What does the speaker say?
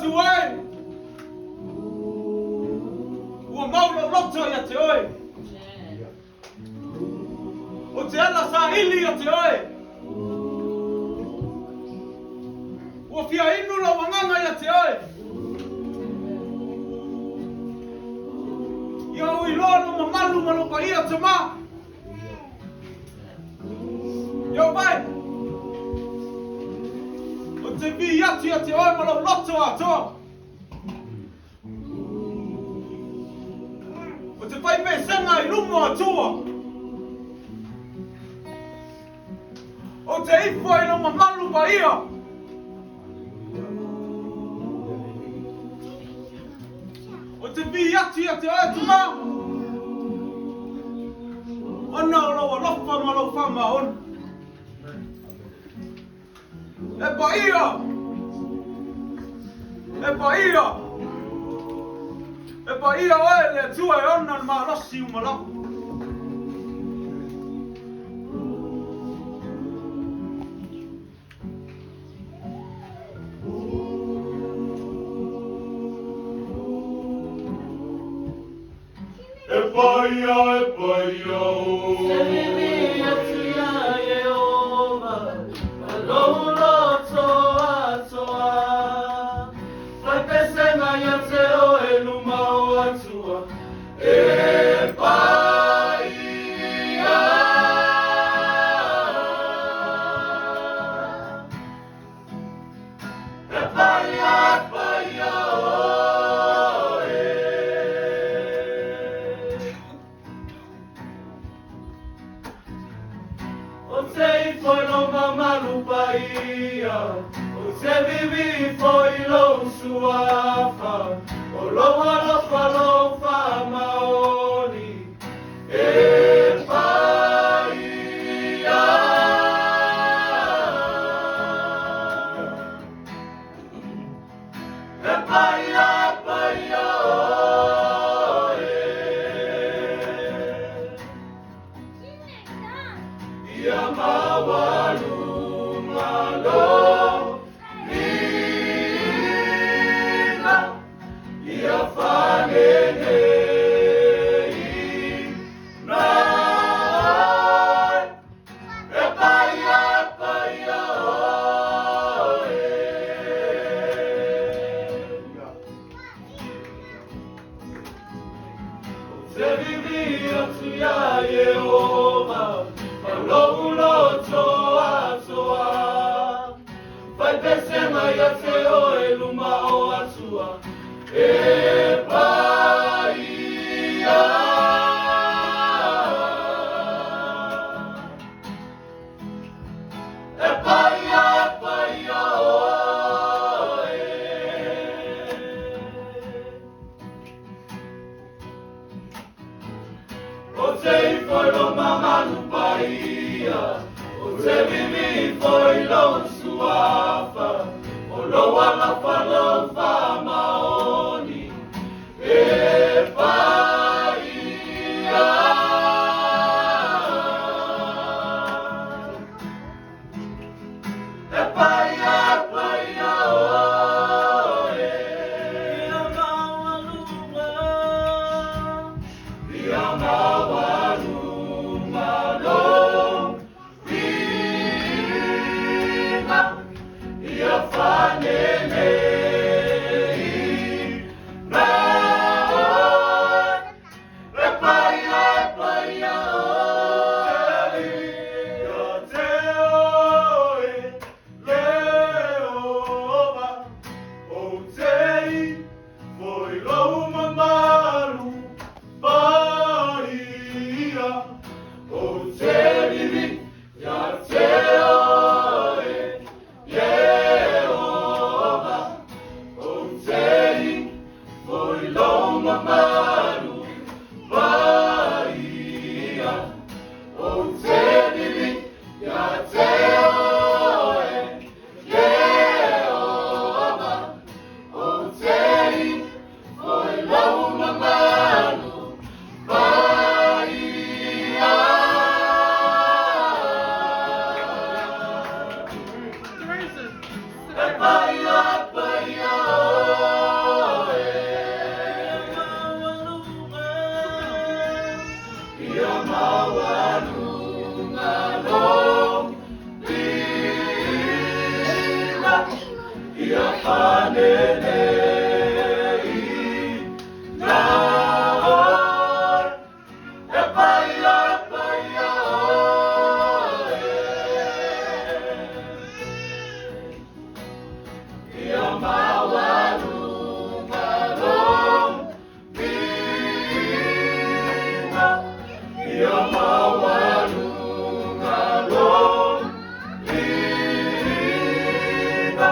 tu ai. Ua maula loto ia te oi. O te ala sa ili ia te oi. Ua fia inu la wanganga ia te oi. Ia ui loa no mamalu malopa ia te ma. Ia bai. O te vi atu ia te oi malo loto ato. O te pai me senga I lumo atua. O te ifo I no mamalu pa ia. O te vi atu ia te oi tuma. Ona o loa lofa ma lo whama on. E pa ia. E pa ia. E pa ia oe le tua e ona ma losi umalaku. E paia o. Se vivi atu ia Yehova, alohu loto atoa. Fai pesenga ia te oe luma o atua. E paia. E paia o te foi no mamalu paia, o te vivi foi lo suafa, o lo alofa lo fa maoni, e paia. E paia ia mawalu malo lila ia fanene na e paia se vivia tu ia Yehova. Alohu loto atoa. Fai pesema ia te oe luma o atua. E paia. E paia oe. O te foi no mamalu paia, o te vivi foi lo suafa, o lo alafa lo fa maoni, yafanele Nahor Epaya Epaya Yamawalu Malom Bina Yamawalu Malom Bina